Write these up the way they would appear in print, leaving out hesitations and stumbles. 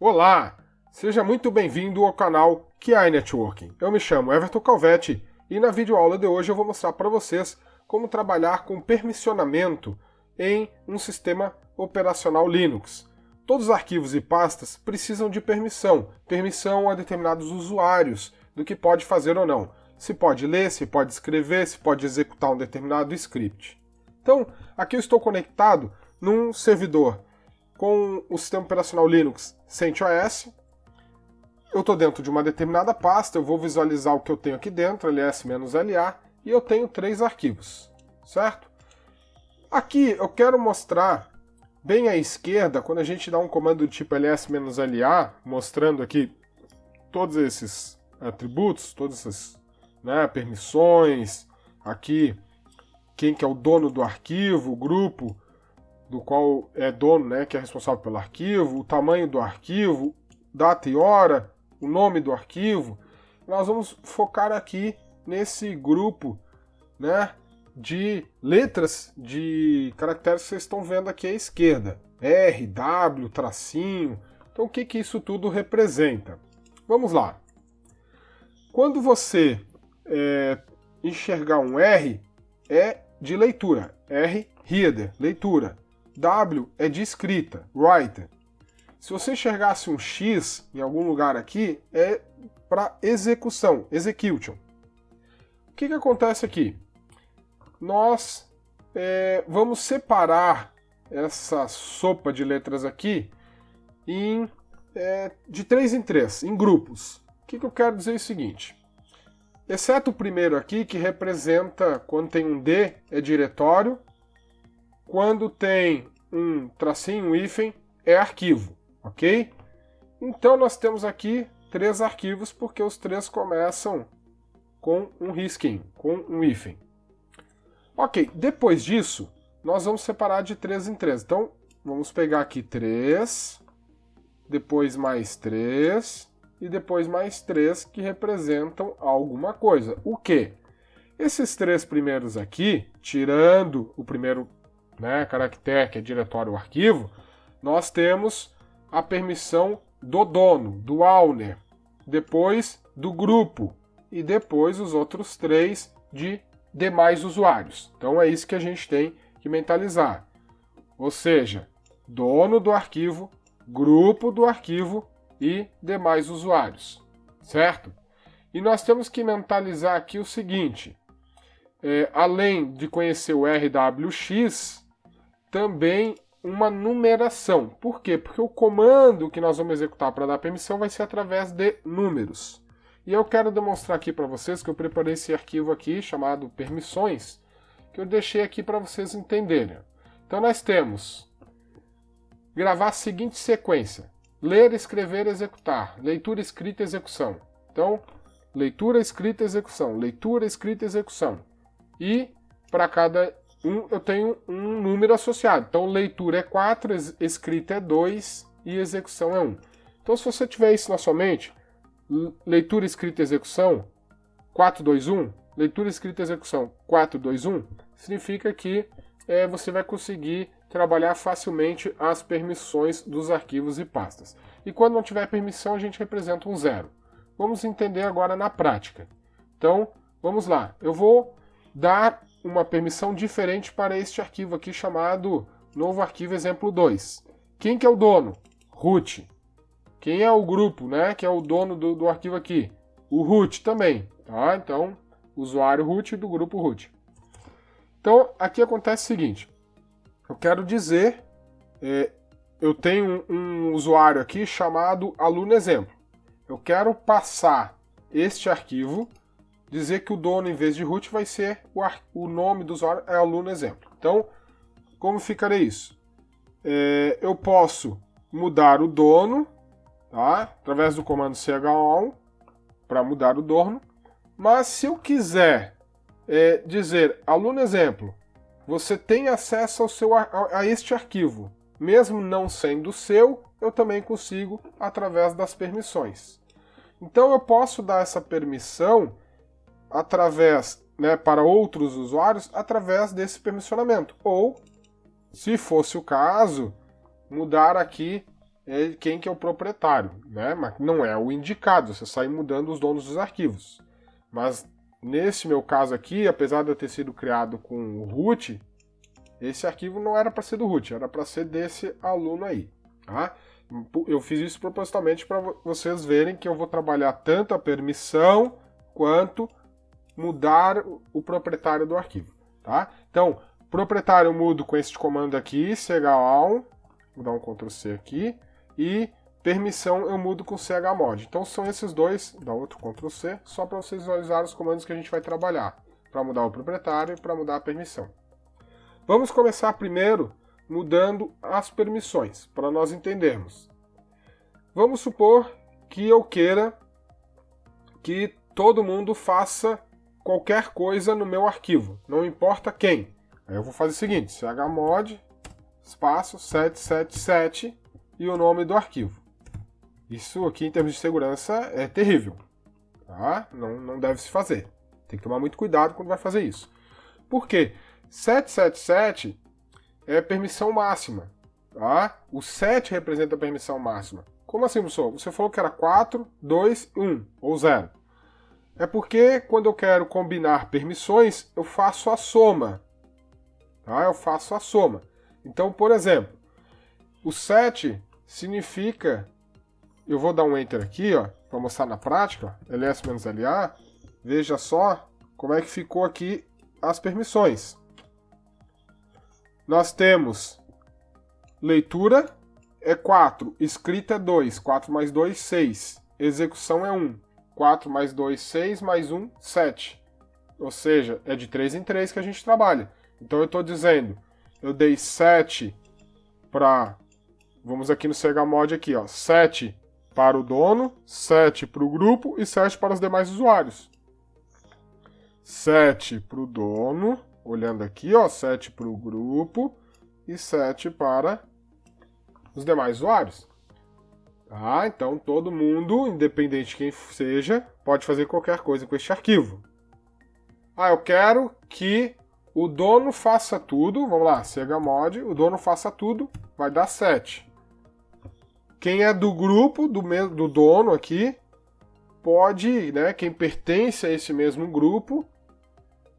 Olá, seja muito bem-vindo ao canal QI Networking. Eu me chamo Everton Calvetti e na videoaula de hoje eu vou mostrar para vocês como trabalhar com permissionamento em um sistema operacional Linux. Todos os arquivos e pastas precisam de permissão a determinados usuários do que pode fazer ou não. Se pode ler, se pode escrever, se pode executar um determinado script. Então, aqui eu estou conectado num servidor com o sistema operacional Linux CentOS. Eu estou dentro de uma determinada pasta, eu vou visualizar o que eu tenho aqui dentro, ls-la, e eu tenho 3 arquivos, certo? Aqui eu quero mostrar bem à esquerda, quando a gente dá um comando do tipo ls-la, mostrando aqui todos esses atributos, todas essas permissões, aqui quem que é o dono do arquivo, o grupo do qual é dono, que é responsável pelo arquivo, o tamanho do arquivo, data e hora, o nome do arquivo. Nós vamos focar aqui nesse grupo de letras, de caracteres que vocês estão vendo aqui à esquerda. R, W, tracinho. Então o que que isso tudo representa? Vamos lá. Quando você enxergar um R, é de leitura. R, reader, leitura. W é de escrita, writer. Se você enxergasse um X em algum lugar aqui, é para execução, execution. O que acontece aqui? Nós vamos separar essa sopa de letras aqui de 3 em 3, em grupos. O que eu quero dizer é o seguinte. Exceto o primeiro aqui, que representa, quando tem um D, é diretório. Quando tem um tracinho, um hífen, é arquivo, ok? Então nós temos aqui 3 arquivos, porque os 3 começam com um risquinho, com um hífen. Ok, depois disso, nós vamos separar de 3 em 3. Então, vamos pegar aqui 3, depois mais 3, e depois mais 3, que representam alguma coisa. O quê? Esses 3 primeiros aqui, tirando o primeiro caractere, que é diretório ou arquivo, nós temos a permissão do dono, do owner, depois do grupo, e depois os outros 3 de demais usuários. Então é isso que a gente tem que mentalizar. Ou seja, dono do arquivo, grupo do arquivo e demais usuários, certo? E nós temos que mentalizar aqui o seguinte, além de conhecer o RWX, também uma numeração. Por quê? Porque o comando que nós vamos executar para dar permissão vai ser através de números. E eu quero demonstrar aqui para vocês que eu preparei esse arquivo aqui, chamado permissões, que eu deixei aqui para vocês entenderem. Então nós temos gravar a seguinte sequência. Ler, escrever, executar. Leitura, escrita, execução. Então, leitura, escrita, execução. Leitura, escrita, execução. E para cada eu tenho um número associado. Então, leitura é 4, escrita é 2 e execução é 1. Então, se você tiver isso na sua mente, leitura, escrita, execução, 4, 2, 1, leitura, escrita, execução, 4, 2, 1, significa que você vai conseguir trabalhar facilmente as permissões dos arquivos e pastas. E quando não tiver permissão, a gente representa um 0. Vamos entender agora na prática. Então, vamos lá. Eu vou dar uma permissão diferente para este arquivo aqui, chamado novo arquivo exemplo 2. Quem que é o dono? Root. Quem é o grupo, que é o dono do arquivo aqui? O root também. Tá? Então, usuário root do grupo root. Então, aqui acontece o seguinte. Eu quero dizer, eu tenho um usuário aqui chamado aluno exemplo. Eu quero passar este arquivo, dizer que o dono, em vez de root, vai ser o nome do usuário, é aluno exemplo. Então, como ficaria isso? Eu posso mudar o dono, tá? Através do comando chown, para mudar o dono. Mas se eu quiser dizer, aluno exemplo, você tem acesso a este arquivo, mesmo não sendo seu, eu também consigo através das permissões. Então eu posso dar essa permissão através, para outros usuários, através desse permissionamento. Ou, se fosse o caso, mudar aqui é quem que é o proprietário, né? Mas não é o indicado, você sai mudando os donos dos arquivos. Mas nesse meu caso aqui, apesar de eu ter sido criado com o root, esse arquivo não era para ser do root, era para ser desse aluno aí, tá? Eu fiz isso propositalmente para vocês verem que eu vou trabalhar tanto a permissão quanto mudar o proprietário do arquivo, tá? Então, proprietário eu mudo com este comando aqui, chmod, vou dar um Ctrl C aqui, e permissão eu mudo com chmod. Então são esses dois, dá outro Ctrl C, só para vocês visualizarem os comandos que a gente vai trabalhar, para mudar o proprietário e para mudar a permissão. Vamos começar primeiro mudando as permissões, para nós entendermos. Vamos supor que eu queira que todo mundo faça qualquer coisa no meu arquivo, não importa quem. Aí eu vou fazer o seguinte, chmod, espaço, 777 e o nome do arquivo. Isso aqui em termos de segurança é terrível, tá? Não deve se fazer. Tem que tomar muito cuidado quando vai fazer isso. Por quê? 777 é permissão máxima, tá? O 7 representa a permissão máxima. Como assim, professor? Você falou que era 4, 2, 1 ou 0. É porque quando eu quero combinar permissões, eu faço a soma. Tá? Eu faço a soma. Então, por exemplo, o 7 significa... Eu vou dar um Enter aqui, ó, para mostrar na prática, ls-la. Veja só como é que ficou aqui as permissões. Nós temos leitura é 4, escrita é 2, 4 mais 2, 6, execução é 1, 4 mais 2, 6, mais 1, 7. Ou seja, é de 3 em 3 que a gente trabalha. Então eu estou dizendo, eu dei 7 para, vamos aqui no chmod aqui, ó, 7 para o dono, 7 para o grupo e 7 para os demais usuários. 7 para o dono, olhando aqui, ó, 7 para o grupo e 7 para os demais usuários. Tá? Então todo mundo, independente de quem seja, pode fazer qualquer coisa com este arquivo. Ah, eu quero que o dono faça tudo, vamos lá, chmod, o dono faça tudo, vai dar 7. Quem é do grupo, do dono aqui, pode, né, quem pertence a esse mesmo grupo,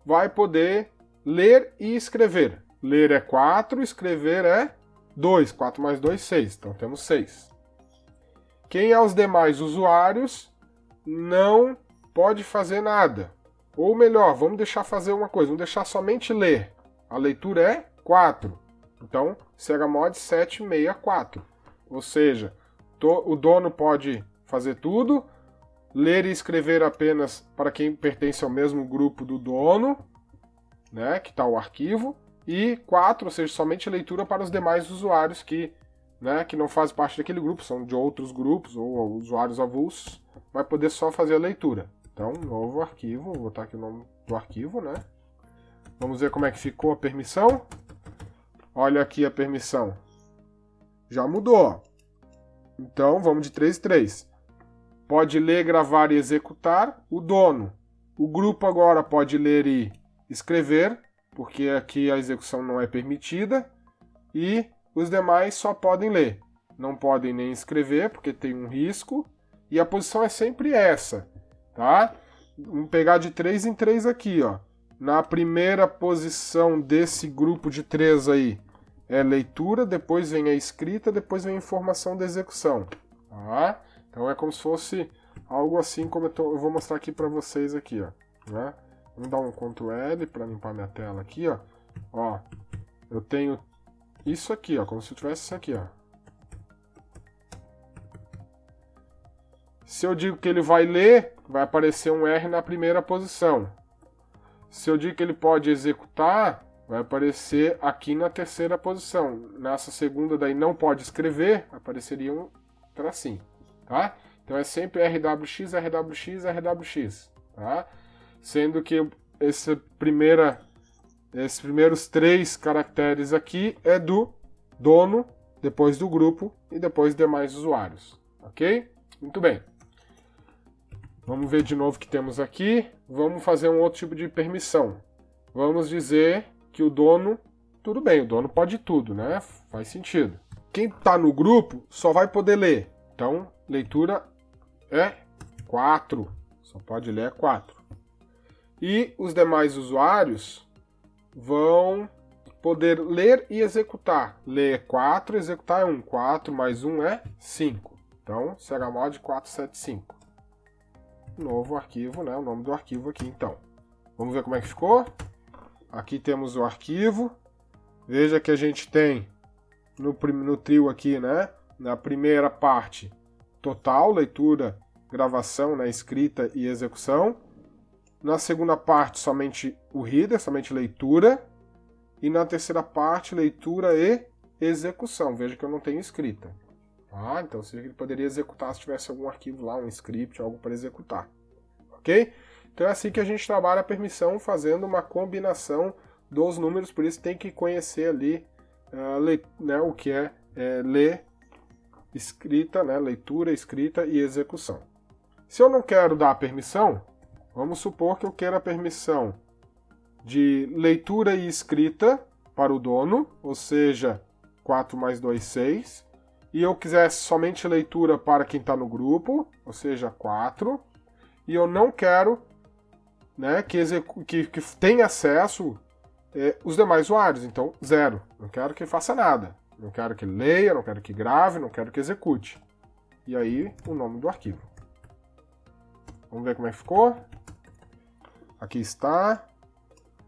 vai poder ler e escrever. Ler é 4, escrever é 2. 4 mais 2, 6. Então temos 6. Quem é os demais usuários não pode fazer nada. Ou melhor, vamos deixar fazer uma coisa, vamos deixar somente ler. A leitura é 4. Então, chmod 764. Ou seja, o dono pode fazer tudo, ler e escrever apenas para quem pertence ao mesmo grupo do dono, né, que está o arquivo, e 4, ou seja, somente leitura para os demais usuários que, né, que não fazem parte daquele grupo, são de outros grupos ou usuários avulsos, vai poder só fazer a leitura. Então, novo arquivo, vou botar aqui o nome do arquivo, né? Vamos ver como é que ficou a permissão. Olha aqui a permissão. Já mudou. Então, vamos de 3 em 3. Pode ler, gravar e executar o dono. O grupo agora pode ler e escrever, porque aqui a execução não é permitida. E os demais só podem ler. Não podem nem escrever, porque tem um risco. E a posição é sempre essa, tá? Vamos pegar de 3 em 3 aqui, ó. Na primeira posição desse grupo de 3 aí é leitura, depois vem a escrita, depois vem a informação da execução, tá? Então é como se fosse algo assim como eu vou mostrar aqui para vocês aqui, ó, né? Vamos dar um Ctrl L para limpar minha tela aqui, ó. Ó, eu tenho isso aqui, ó, como se eu tivesse isso aqui, ó. Se eu digo que ele vai ler, vai aparecer um R na primeira posição. Se eu digo que ele pode executar, vai aparecer aqui na terceira posição. Nessa segunda daí não pode escrever, apareceria um tracinho, tá? Então é sempre RWX, RWX, RWX, tá? Sendo que esses primeiros 3 caracteres aqui é do dono, depois do grupo e depois demais usuários, ok? Muito bem. Vamos ver de novo o que temos aqui. Vamos fazer um outro tipo de permissão. Vamos dizer que o dono, tudo bem, o dono pode tudo, né? Faz sentido. quem está no grupo só vai poder ler. Então, leitura é 4. Só pode ler 4. E os demais usuários vão poder ler e executar. Ler é 4, executar é 1. 4 mais 1 é 5. Então, chmod 475. Novo arquivo, né? O nome do arquivo aqui, então. Vamos ver como é que ficou? Aqui temos o arquivo. Veja que a gente tem no trio aqui, né? Na primeira parte, total, leitura, gravação, né? Escrita e execução. Na segunda parte, somente o reader, somente leitura. E na terceira parte, leitura e execução. Veja que eu não tenho escrita. Ah, então ele poderia executar se tivesse algum arquivo lá, um script, algo para executar. Ok? Então é assim que a gente trabalha a permissão, fazendo uma combinação dos números, por isso tem que conhecer ali né, o que é ler, escrita, né, leitura, escrita e execução. Se eu não quero dar a permissão, vamos supor que eu queira a permissão de leitura e escrita para o dono, ou seja, 4 mais 2, 6, e eu quisesse somente leitura para quem está no grupo, ou seja, 4, e eu não quero, né, que tenha acesso os demais usuários, então 0. Não quero que faça nada. Não quero que leia, não quero que grave, não quero que execute. E aí, o nome do arquivo. Vamos ver como é que ficou? Aqui está.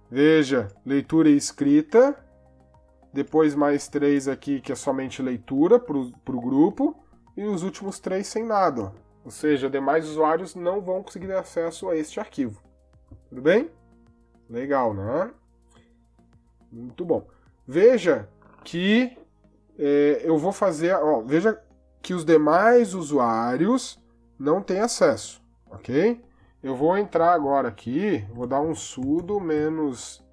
Veja, leitura e escrita. Depois mais 3 aqui, que é somente leitura para o grupo. E os últimos 3 sem nada. Ó. Ou seja, demais usuários não vão conseguir ter acesso a este arquivo. Tudo bem? Legal, né? Muito bom. Veja que eu vou fazer... Ó, veja que os demais usuários não têm acesso. Ok? Eu vou entrar agora aqui, vou dar um sudo menos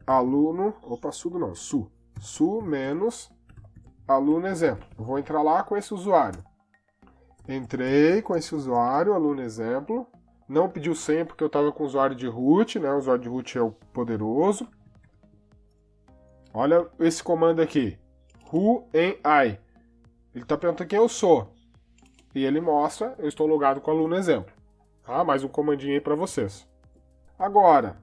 aluno... Opa, sudo não, su. Su menos aluno exemplo. Eu vou entrar lá com esse usuário. Entrei com esse usuário, aluno exemplo. Não pediu senha porque eu estava com o usuário de root, né? O usuário de root é o poderoso. Olha esse comando aqui. Who am I? Ele está perguntando quem eu sou. E ele mostra, eu estou logado com o aluno exemplo. Tá? Mais um comandinho aí para vocês. Agora,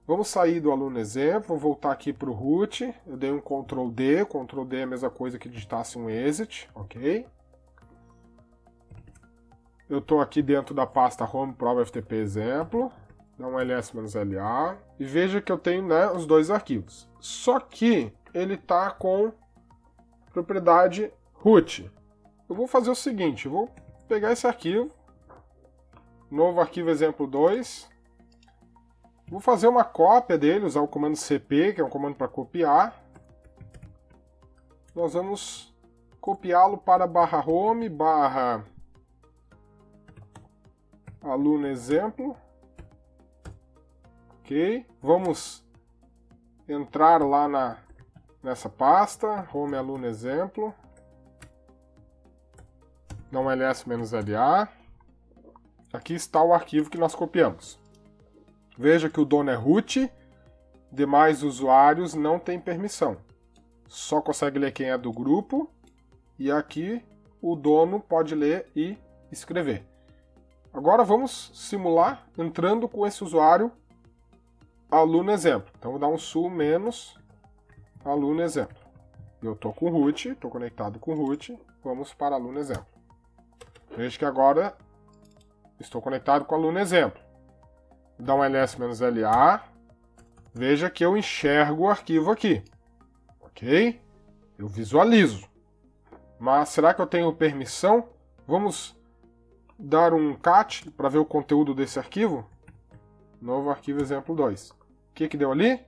vamos sair do aluno exemplo, vou voltar aqui para o root. Eu dei um Ctrl D. Ctrl D é a mesma coisa que digitasse um exit, ok? Eu estou aqui dentro da pasta home prova ftp exemplo. Dá um ls-la. E veja que eu tenho, né, os dois arquivos. Só que ele está com propriedade root. Eu vou fazer o seguinte, eu vou pegar esse arquivo, novo arquivo exemplo 2, vou fazer uma cópia dele, usar o comando cp, que é um comando para copiar. Nós vamos copiá-lo para /home, /aluno exemplo. Ok, vamos entrar lá nessa pasta, home aluno exemplo. Dá um ls-la. Aqui está o arquivo que nós copiamos. Veja que o dono é root, demais usuários não têm permissão. Só consegue ler quem é do grupo, e aqui o dono pode ler e escrever. Agora vamos simular entrando com esse usuário aluno exemplo. Então vou dar um su menos aluno exemplo. Eu estou com root, estou conectado com root, vamos para aluno exemplo. Veja que agora estou conectado com o aluno exemplo. Dá um ls-la. Veja que eu enxergo o arquivo aqui. Ok? Eu visualizo. Mas será que eu tenho permissão? Vamos dar um cat para ver o conteúdo desse arquivo. Novo arquivo exemplo 2. O que deu ali?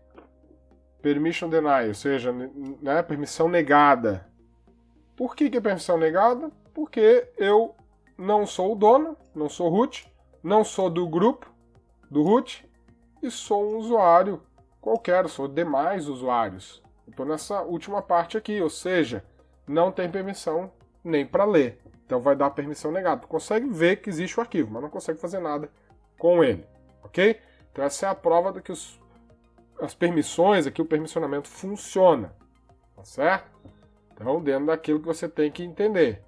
Permission denied, ou seja, né, permissão negada. Por que é permissão negada? Porque eu não sou o dono, não sou root, não sou do grupo, do root, e sou um usuário qualquer, sou demais usuários. Estou nessa última parte aqui, ou seja, não tem permissão nem para ler. Então vai dar permissão negada. Tu consegue ver que existe o arquivo, mas não consegue fazer nada com ele. Ok? Então essa é a prova de que as permissões, aqui o permissionamento funciona. Tá certo? Então, dentro daquilo que você tem que entender.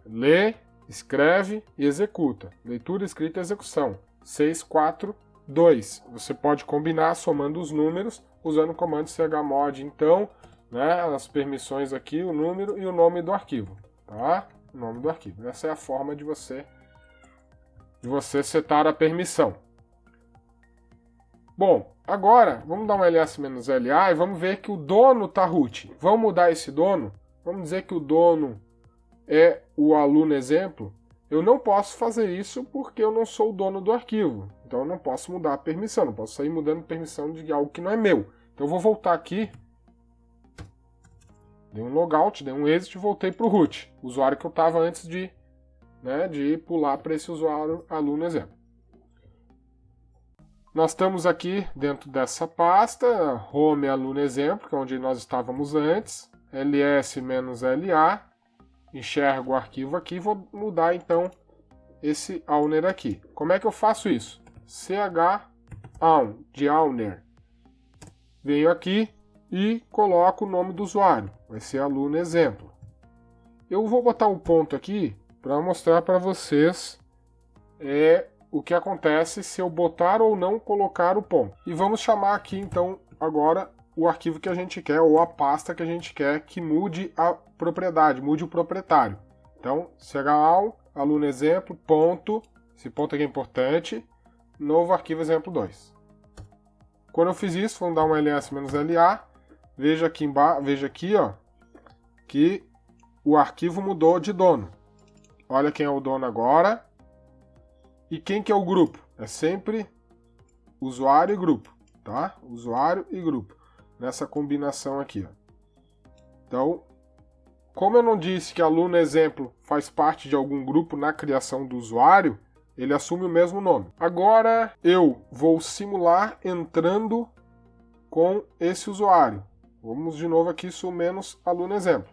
Lê, escreve e executa. Leitura, escrita e execução. 6, 4, 2. Você pode combinar somando os números usando o comando chmod. Então, né, as permissões aqui, o número e o nome do arquivo. Tá? O nome do arquivo. Essa é a forma de você setar a permissão. Bom, agora vamos dar um ls-la e vamos ver que o dono está root. Vamos mudar esse dono? Vamos dizer que o dono é o aluno exemplo. Eu não posso fazer isso porque eu não sou o dono do arquivo. Então eu não posso mudar a permissão, não posso sair mudando permissão de algo que não é meu. Então eu vou voltar aqui. Dei um logout, dei um exit e voltei para o root. O usuário que eu estava antes de pular para esse usuário aluno exemplo. Nós estamos aqui dentro dessa pasta, home aluno exemplo, que é onde nós estávamos antes, ls-la, enxergo o arquivo aqui, vou mudar então esse owner aqui. Como é que eu faço isso? chown de owner. Venho aqui e coloco o nome do usuário, vai ser aluno exemplo. Eu vou botar um ponto aqui para mostrar para vocês o que acontece se eu botar ou não colocar o ponto. E vamos chamar aqui então agora o arquivo que a gente quer ou a pasta que a gente quer que mude a propriedade, mude o proprietário. Então, chown, aluno exemplo, ponto, esse ponto aqui é importante, novo arquivo exemplo 2. Quando eu fiz isso, vamos dar um ls-la, veja aqui ó, que o arquivo mudou de dono. Olha quem é o dono agora. E quem que é o grupo? É sempre usuário e grupo, tá? Usuário e grupo, nessa combinação aqui, ó. Então, como eu não disse que aluno exemplo faz parte de algum grupo na criação do usuário, ele assume o mesmo nome. Agora eu vou simular entrando com esse usuário. Vamos de novo aqui, isso menos aluno exemplo.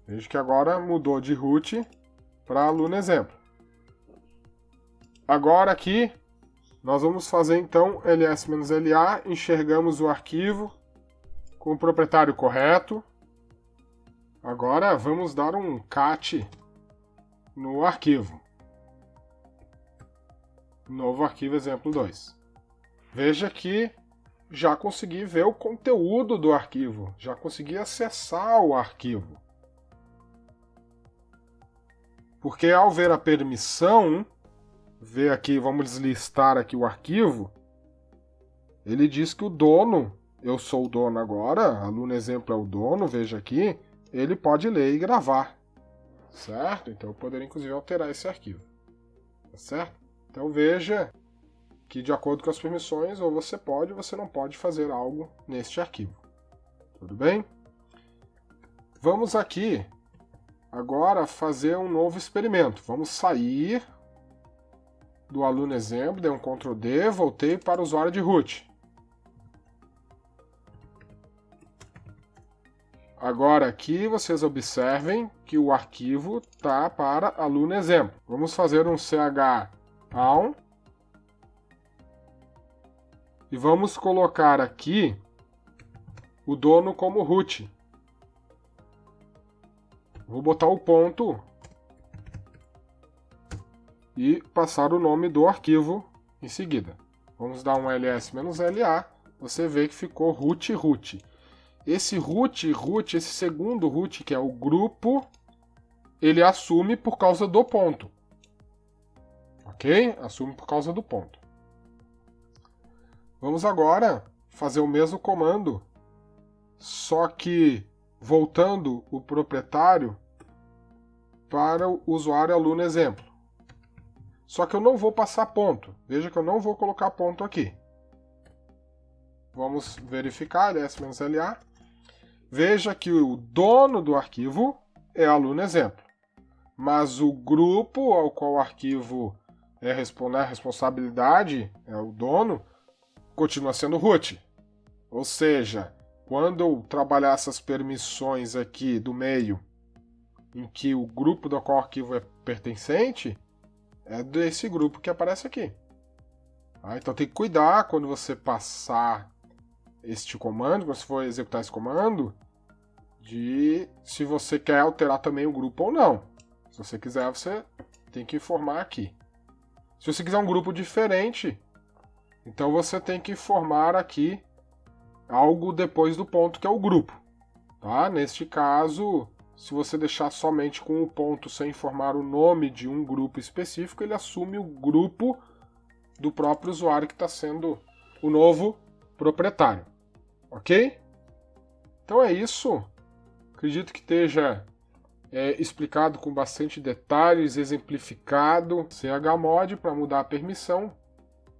Veja que agora mudou de root para aluno exemplo. Agora aqui, nós vamos fazer então ls-la, enxergamos o arquivo com o proprietário correto. Agora vamos dar um cat no arquivo. Novo arquivo exemplo 2. Veja que já consegui ver o conteúdo do arquivo, já consegui acessar o arquivo. Porque ao ver a permissão, ver aqui, vamos deslistar aqui o arquivo, ele diz que o dono, eu sou o dono agora, aluno exemplo é o dono, veja aqui, ele pode ler e gravar, certo? Então eu poderia inclusive alterar esse arquivo, tá certo? Então veja que de acordo com as permissões, ou você pode ou você não pode fazer algo neste arquivo, tudo bem? Vamos aqui agora fazer um novo experimento, vamos sair do aluno exemplo, dei um Ctrl D, voltei para o usuário de root. Agora aqui vocês observem que o arquivo está para aluno exemplo. Vamos fazer um chown e vamos colocar aqui o dono como root. Vou botar o ponto e passar o nome do arquivo em seguida. Vamos dar um ls-la, você vê que ficou root. Esse root, esse segundo root, que é o grupo, ele assume por causa do ponto. Ok? Assume por causa do ponto. Vamos agora fazer o mesmo comando, só que voltando o proprietário para o usuário aluno exemplo. Só que eu não vou passar ponto. Veja que eu não vou colocar ponto aqui. Vamos verificar, ls-la. Veja que o dono do arquivo é aluno exemplo. Mas o grupo ao qual o arquivo é a responsabilidade, é o dono, continua sendo root. Ou seja, quando eu trabalhar essas permissões aqui do meio, em que o grupo do qual o arquivo é pertencente, é desse grupo que aparece aqui. Então tem que cuidar quando você passar este comando, quando você for executar esse comando, de se você quer alterar também o grupo ou não. Se você quiser, você tem que informar aqui. Se você quiser um grupo diferente, então você tem que informar aqui algo depois do ponto, que é o grupo. Tá? Neste caso, se você deixar somente com o ponto sem informar o nome de um grupo específico, ele assume o grupo do próprio usuário que está sendo o novo proprietário. Ok? Então é isso. Acredito que esteja explicado com bastante detalhes, exemplificado. chmod para mudar a permissão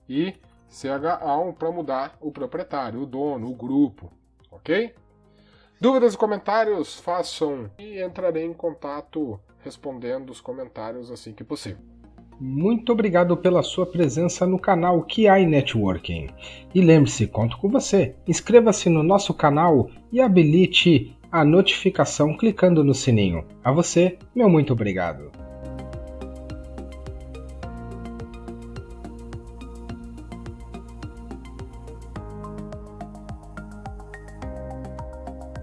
e chaum para mudar o proprietário, o dono, o grupo. Ok? Dúvidas e comentários, façam e entrarei em contato respondendo os comentários assim que possível. Muito obrigado pela sua presença no canal QI Networking. E lembre-se, conto com você. Inscreva-se no nosso canal e habilite a notificação clicando no sininho. A você, meu muito obrigado.